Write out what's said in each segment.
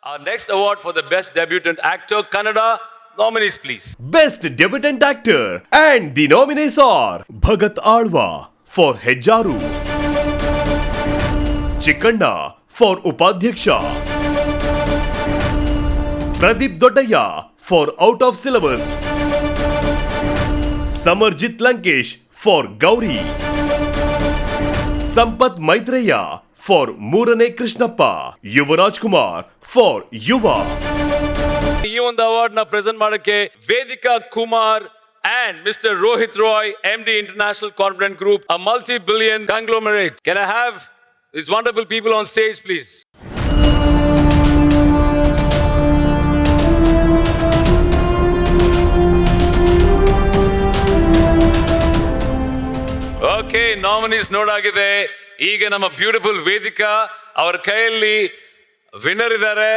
Our next award for the best debutant actor, Kannada. Nominees, please. Best Debutant Actor and the nominees are Bhagat Alwa for Hejjaru, Chikkanna for Upadhyaksha, Pradeep Dodaya for Out of Syllabus, Samarjit Lankesh for Gauri, Sampath Maitreya for Murane Krishnappa, Yuvaraj Kumar for Yuva. ಈ ಒಂದು award ನ present ಮಾಡಕ್ಕೆ Vedika Kumar and Mr. Rohit Roy, MD International Confident Group, a multi-billion conglomerate. Can I have these wonderful people on stage, please? Okay, nominees ನೋಡಾಗಿದೆ. ಈಗ ನಮ್ಮ beautiful Vedika ಅವರ ಕೈಯಲ್ಲಿ winner ಇದ್ದಾರೆ.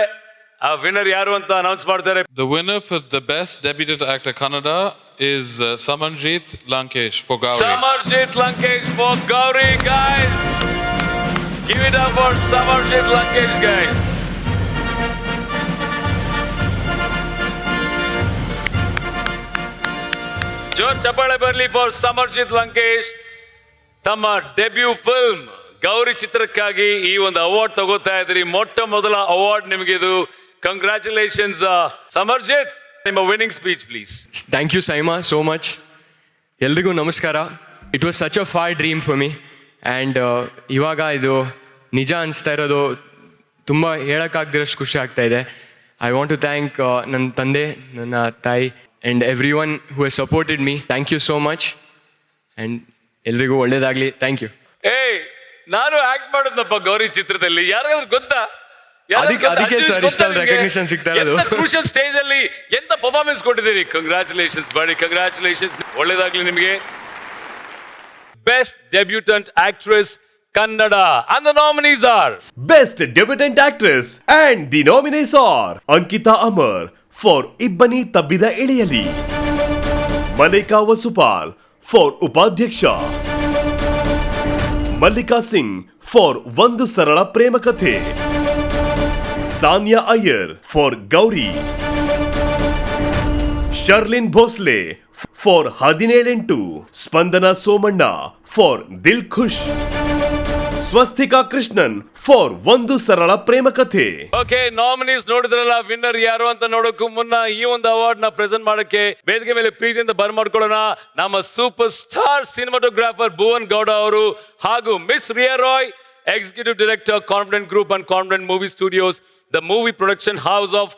ಆ ವಿನ್ನರ್ ಯಾರು ಅಂತ ಅನೌನ್ಸ್ ಮಾಡ್ತಾರೆ. The winner for the best debutant actor Kannada is Samarjit Lankesh for Gauri. Samarjit Lankesh for Gauri, guys. Give it up for Samarjit Lankesh, guys. ಜೋರ್ ಚಪ್ಪಾಳೆ ಬರಲಿ for Samarjit Lankesh. ತಮ್ಮ debut film Gauri ಚಿತ್ರಕ್ಕಾಗಿ ಈ ಒಂದು award ತಗೋತಾ ಇದ್ರಿ. ಮೊಟ್ಟ ಮೊದಲ ಅವಾರ್ಡ್ ನಿಮಗೆ ಇದು. ಕಂಗ್ರ್ಯಾಚುಲೇಷನ್ಸ್ ಸಮರ್ಜಿತ್. ನಿಮ್ಮ winning speech please. Thank you SIIMA so much. ಎಲ್ರಿಗೂ ನಮಸ್ಕಾರ. It was such a far dream for me and ಇವಾಗ ಇದು ನಿಜ ಅನಿಸ್ತಾ ಇರೋದು ತುಂಬ ಹೇಳೋಕ್ಕಾಗದಿರೋಷ್ಟು ಖುಷಿ ಆಗ್ತಾ ಇದೆ. ಐ ವಾಂಟ್ ಟು ಥ್ಯಾಂಕ್ ನನ್ನ ತಂದೆ, ನನ್ನ ತಾಯಿ and every one who has supported me. Thank you so much and ಎಲ್ರಿಗೂ ಒಳ್ಳೇದಾಗಲಿ. Thank you. ನಾನು ಆಕ್ಟ್ ಮಾಡೋದಪ್ಪ ಗೌರಿ ಚಿತ್ರದಲ್ಲಿ. ಯಾರಾದ್ರೂ ಗೊತ್ತಾ? ಅದಕ್ಕೆ ಸರ್ ಇಷ್ಟೊಂದು ರೆಕಗ್ನಿಷನ್ ಸಿಗ್ತಾ ಇರೋದು. ಕ್ರೂಷಿಯಲ್ ಸ್ಟೇಜ್ ಅಲ್ಲಿ ಎಂತ ಪರ್ಫಾರ್ಮೆನ್ಸ್ ಕೊಟ್ಟಿದ್ದೀರಿ. ಕಂಗ್ರ್ಯಾಚುಲೇಷನ್ಸ್ ಬಡಿ, ಕಂಗ್ರ್ಯಾಚುಲೇಷನ್ಸ್. ಒಳ್ಳೇದಾಗ್ಲಿ ನಿಮಗೆ. Best debutant actress Kannada and the nominees are Best Debutant Actress and the nominees are Ankita Amar for Ibbani Tabbida Iliyali, Malika Vasupal for Upadhyaksha, Mallika Singh for Vandu Sarala Premakathe, Sanya Iyer for Gauri, Sharlin Bhosle for 17 Spandana Somanna for Dil Khush, Swastika Krishnan for ಒಂದು ಸರಳ ಪ್ರೇಮ ಕಥೆ. Okay, nominees ನೋಡಿದ್ರಲ್ಲ. Winner ಯಾರು ಅಂತ ನೋಡೋಕ್ಕೂ ಮುನ್ನ ಈ ಒಂದು ಅವಾರ್ಡ್ ನ ಪ್ರೆಸೆಂಟ್ ಮಾಡಕ್ಕೆ ವೇದಿಕೆ ಮೇಲೆ ಪ್ರೀತಿಯಿಂದ ಬರ್ಮಾಡ್ಕೊಳ್ಳೋಣ ನಮ್ಮ super star cinematographer Bhuvan Gowda ಅವರು ಹಾಗೂ miss Riya Roy, executive director Confident Group and Confident Movie Studios, the movie production house of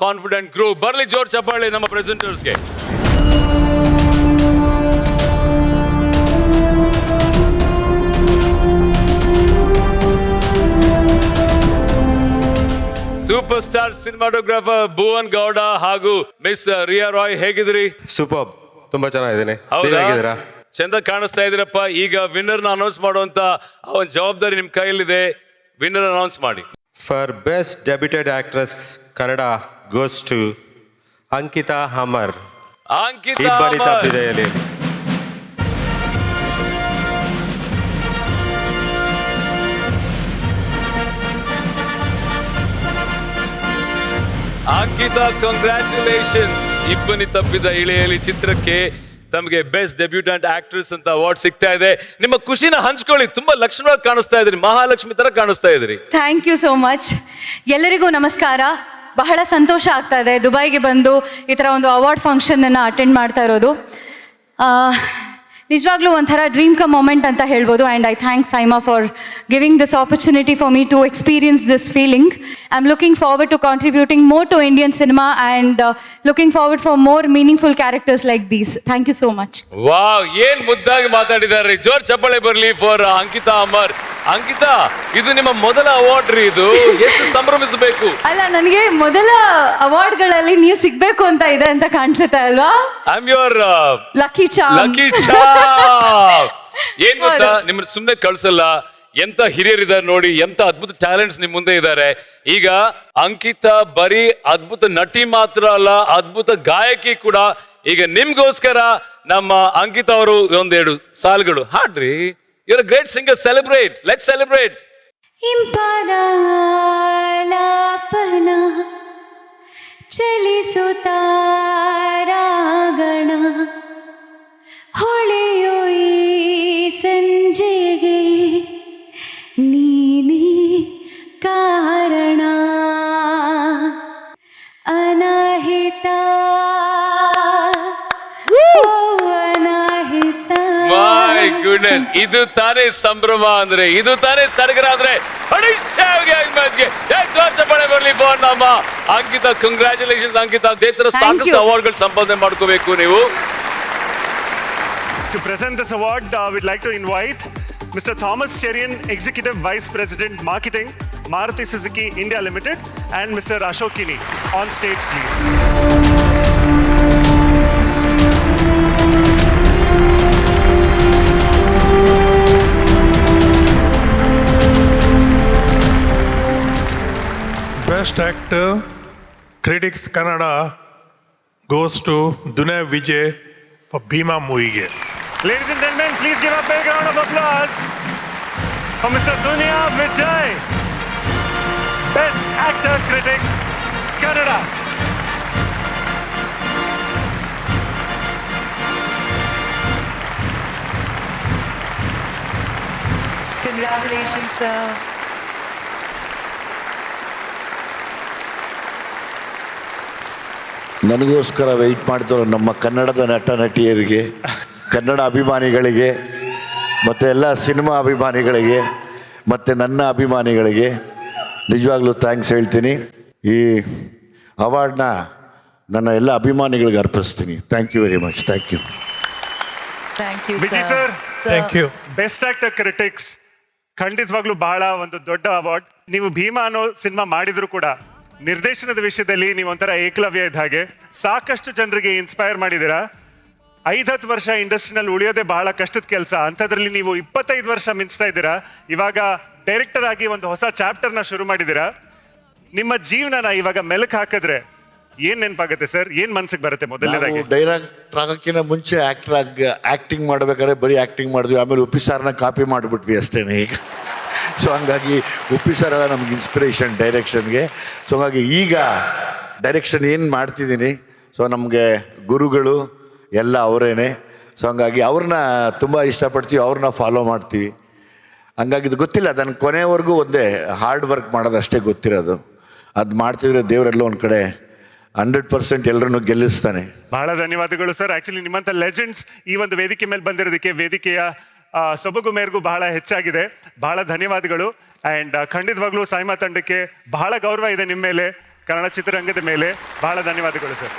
Confident Group. ಬರ್ಲಿ ಜೋರ್ ಚಪ್ಪಾಳೆ ನಮ್ಮ ಪ್ರೆಸೆಂಟರ್ಸ್ಗೆ. Super star cinematographer Bhuvan Gowda ಹಾಗೂ ಮಿಸ್ ರಿಯಾ ರಾಯ್, ಹೇಗಿದ್ರಿ? ಸೂಪರ್, ತುಂಬಾ ಚೆನ್ನಾಗಿದ್ದೀನಿ. ಚಂದ ಕಾಣಿಸ್ತಾ ಇದ್ದೀರಪ್ಪ. ಈಗ ವಿನ್ನರ್ ನ ಅನೌನ್ಸ್ ಮಾಡುವಂತ ಒಂದು ಜವಾಬ್ದಾರಿ ನಿಮ್ ಕೈಯಲ್ಲಿದೆ. ವಿನ್ನರ್ ಅನೌನ್ಸ್ ಮಾಡಿ. For best debuted actress Kannada goes to Ankita Amar. ಇಬ್ಬನಿ ತಬ್ಬಿದೆಯಲ್ಲಿ. ಅಂಕಿತಾ, ಕಂಗ್ರ್ಯಾಚುಲೇಷನ್ಸ್. ಇಬ್ಬನಿ ತಪ್ಪಿದ ಇಳೆಯಲ್ಲಿ ಚಿತ್ರಕ್ಕೆ ತಮಗೆ ಬೆಸ್ಟ್ ಡೆಬ್ಯೂಟೆಂಟ್ ಆಕ್ಟ್ರೆಸ್ ಅಂತ ಅವಾರ್ಡ್ ಸಿಗ್ತಾ ಇದೆ. ನಿಮ್ಮ ಖುಷಿನ ಹಂಚ್ಕೊಳ್ಳಿ. ತುಂಬಾ ಲಕ್ಷಣವಾಗಿ ಕಾಣಿಸ್ತಾ ಇದ್ರಿ, ಮಹಾಲಕ್ಷ್ಮಿ ತರ ಕಾಣಿಸ್ತಾ ಇದ್ರಿ. Thank you so much. ಎಲ್ಲರಿಗೂ ನಮಸ್ಕಾರ. ಬಹಳ ಸಂತೋಷ ಆಗ್ತಾ ಇದೆ ದುಬೈಗೆ ಬಂದು ಈ ಥರ ಒಂದು ಅವಾರ್ಡ್ ಫಂಕ್ಷನ್ ಅನ್ನು ಅಟೆಂಡ್ ಮಾಡ್ತಾ ಇರೋದು. ನಿಜವಾಗ್ಲೂ ಒಂಥರ ಡ್ರೀಮ್ ಕಮ್ ಮೊಮೆಂಟ್ ಅಂತ ಹೇಳ್ಬೋದು. And I thank SIIMA for giving this opportunity for me to experience this feeling. I am looking forward to contributing more to Indian cinema and looking forward for more meaningful characters like these. Thank you so much. Wow, ಏನ್ ಮುದ್ದಾಗಿ ಮಾತಾಡಿದಾರೆ. ಜೋರ್ ಚಪ್ಪಾಳೆ ಬರಲಿ for Ankita Amar. Ankita, ಇದು ನಿಮ್ಮ ಮೊದಲ award ರೀ. ಇದು ಎಷ್ಟು ಸಂಭ್ರಮಿಸಬೇಕು. ಅಲ್ಲ, ನನಗೆ ಮೊದಲ ಅವಾರ್ಡ್ಗಳಲ್ಲಿ ನೀವು ಸಿಗ್ಬೇಕು ಅಂತ ಇದೆ ಅಂತ ಕಾಣಿಸುತ್ತೆ ಅಲ್ವಾ? I am your lucky charm. Lucky charm. ಏನ್ ಗೊತ್ತಾ, ನಿಮ್ಮನ್ನ ಸುಮ್ಮನೆ ಕಳ್ಸಲ್ಲ. ಎಂತ ಹಿರಿಯರಿದ್ದಾರೆ ನೋಡಿ, ಎಂತ ಅದ್ಭುತ ಟ್ಯಾಲೆಂಟ್ಸ್ ನಿಮ್ ಮುಂದೆ ಇದ್ದಾರೆ. ಈಗ ಅಂಕಿತಾ ಬರೀ ಅದ್ಭುತ ನಟಿ ಮಾತ್ರ ಅಲ್ಲ, ಅದ್ಭುತ ಗಾಯಕಿ ಕೂಡ. ಈಗ ನಿಮ್ಗೋಸ್ಕರ ನಮ್ಮ ಅಂಕಿತಾ ಅವರು ಒಂದೆರಡು ಸಾಲುಗಳು ಹಾಡ್ರಿ. You're a great singer. Celebrate. Let's celebrate. ಇಂಪಾದ ಲಾಪನ ಚಲಿಸುತ್ತಾ ರಾಗಣ ಹೊಳೆಯೋ ಈ ಸಂಜೆಗೆ ನೀನೇ ಕಾರಣ ಅನಾಹಿತ ಅನಾಹಿತ ಮೈ ಗುಡ್ನೆಸ್, ಇದು ತಾನೇ ಸಂಭ್ರಮ ಅಂದ್ರೆ, ಇದು ತಾನೇ ಸಡಗರ ಅಂದ್ರೆ. ಪಡೆ ಬರಲಿ ನಮ್ಮ ಅಂಕಿತಾ. ಕಂಗ್ರ್ಯಾಚುಲೇಷನ್ಸ್ ಅಂಕಿತಾ. ಅದೇ ತರ ಸಾಕಷ್ಟು ಅವಾರ್ಡ್ಗಳು ಸಂಪಾದನೆ ಮಾಡ್ಕೋಬೇಕು ನೀವು. To present this award, we'd like to invite Mr. Thomas Cherian, Executive Vice President Marketing, Maruti Suzuki India Limited, and Mr. Ashok Kini on stage, please. Best Actor, Critics Kannada goes to Dunay Vijay for Bhima movie. Ladies and gentlemen, please give a big round of applause for Mr. Dunya Vijay, Best Actor, Critics Kannada. Congratulations, sir. ನನಗೋಸ್ಕರ weight ಮಾಡ್ತಿರೋ ನಮ್ಮ ಕನ್ನಡದ ನಟ ನಟಿಯರಿಗೆ, ಕನ್ನಡ ಅಭಿಮಾನಿಗಳಿಗೆ, ಮತ್ತು ಎಲ್ಲ cinema ಅಭಿಮಾನಿಗಳಿಗೆ, ಮತ್ತು ನನ್ನ ಅಭಿಮಾನಿಗಳಿಗೆ ನಿಜವಾಗ್ಲೂ ಥ್ಯಾಂಕ್ಸ್ ಹೇಳ್ತೀನಿ. ಈ ಅವಾರ್ಡ್ನ ನನ್ನ ಎಲ್ಲ ಅಭಿಮಾನಿಗಳಿಗೆ ಅರ್ಪಿಸ್ತೀನಿ. Thank you very much. Thank you. Vijay sir, Thank you. Best actor critics ಖಂಡಿತವಾಗ್ಲೂ ಬಹಳ ಒಂದು ದೊಡ್ಡ ಅವಾರ್ಡ್. ನೀವು ಭೀಮಾ ಅನ್ನೋ ಸಿನಿಮಾ ಮಾಡಿದ್ರು ಕೂಡ ನಿರ್ದೇಶನದ ವಿಷಯದಲ್ಲಿ ನೀವು ಒಂಥರ ಏಕಲವ್ಯ ಇದ್ದ ಹಾಗೆ ಸಾಕಷ್ಟು ಜನರಿಗೆ ಇನ್ಸ್ಪೈರ್ ಮಾಡಿದ್ದೀರಾ. 5-10 ವರ್ಷ ಇಂಡಸ್ಟ್ರಿನಲ್ಲಿ ಉಳಿಯೋದೇ ಬಹಳ ಕಷ್ಟದ ಕೆಲಸ. ಅಂಥದ್ರಲ್ಲಿ ನೀವು 25 ವರ್ಷ ಮಿಂಚ್ತಾ ಇದ್ದೀರಾ. ಇವಾಗ ಡೈರೆಕ್ಟರ್ ಆಗಿ ಒಂದು ಹೊಸ ಚಾಪ್ಟರ್ನ ಶುರು ಮಾಡಿದ್ದೀರಾ. ನಿಮ್ಮ ಜೀವನನ ಇವಾಗ ಮೆಲುಕು ಹಾಕಿದ್ರೆ ಏನ್ ನೆನಪಾಗುತ್ತೆ ಸರ್? ಏನ್ ಮನ್ಸಿಗೆ ಬರುತ್ತೆ ಮೊದಲನೇದಾಗಿ? ಡೈರೆಕ್ಟ್ ಆಗೋಕ್ಕಿಂತ ಮುಂಚೆ ಆ್ಯಕ್ಟಿಂಗ್ ಮಾಡ್ಬೇಕಾದ್ರೆ ಬರೀ ಆ್ಯಕ್ಟಿಂಗ್ ಮಾಡಿದ್ವಿ. ಆಮೇಲೆ ಉಪ್ಪಿ ಸಾರನ್ನ ಕಾಪಿ ಮಾಡಿಬಿಟ್ವಿ ಅಷ್ಟೇನೆ ಈಗ. ಸೊ ಹಂಗಾಗಿ ಉಪ್ಪಿ ಸಾರ ನಮ್ಗೆ ಇನ್ಸ್ಪಿರೇಷನ್ ಡೈರೆಕ್ಷನ್ಗೆ. ಸೊ ಹಂಗಾಗಿ ಈಗ ಡೈರೆಕ್ಷನ್ ಏನು ಮಾಡ್ತಿದ್ದೀನಿ, ಸೊ ನಮಗೆ ಗುರುಗಳು ಎಲ್ಲ ಅವರೇನೆ. ಸೊ ಹಂಗಾಗಿ ಅವ್ರನ್ನ ತುಂಬ ಇಷ್ಟಪಡ್ತೀವಿ, ಅವ್ರನ್ನ ಫಾಲೋ ಮಾಡ್ತೀವಿ. ಹಂಗಾಗಿ ಇದು ಗೊತ್ತಿಲ್ಲ ನನಗೆ ಕೊನೆವರೆಗೂ ಒಂದೇ ಹಾರ್ಡ್ ವರ್ಕ್ ಮಾಡೋದು ಅಷ್ಟೇ ಗೊತ್ತಿರೋದು. ಅದು ಮಾಡ್ತಿದ್ರೆ ದೇವರೆಲ್ಲ ಒಂದು ಕಡೆ 100% ಎಲ್ಲರನ್ನು ಗೆಲ್ಲಿಸ್ತಾನೆ. ಬಹಳ ಧನ್ಯವಾದಗಳು ಸರ್. ಆಕ್ಚುಲಿ ನಿಮ್ಮಂತ ಲೆಜೆಂಡ್ಸ್ ಈ ಒಂದು ವೇದಿಕೆ ಮೇಲೆ ಬಂದಿರೋದಕ್ಕೆ ವೇದಿಕೆಯ ಸೊಬಗು ಮೇರೆಗೂ ಬಹಳ ಹೆಚ್ಚಾಗಿದೆ. ಬಹಳ ಧನ್ಯವಾದಗಳು. ಆ್ಯಂಡ್ ಖಂಡಿತವಾಗ್ಲೂ ಸಾಯಿಮಾ ತಂಡಕ್ಕೆ ಬಹಳ ಗೌರವ ಇದೆ ನಿಮ್ಮ ಮೇಲೆ, ಕನ್ನಡ ಚಿತ್ರರಂಗದ ಮೇಲೆ. ಬಹಳ ಧನ್ಯವಾದಗಳು ಸರ್.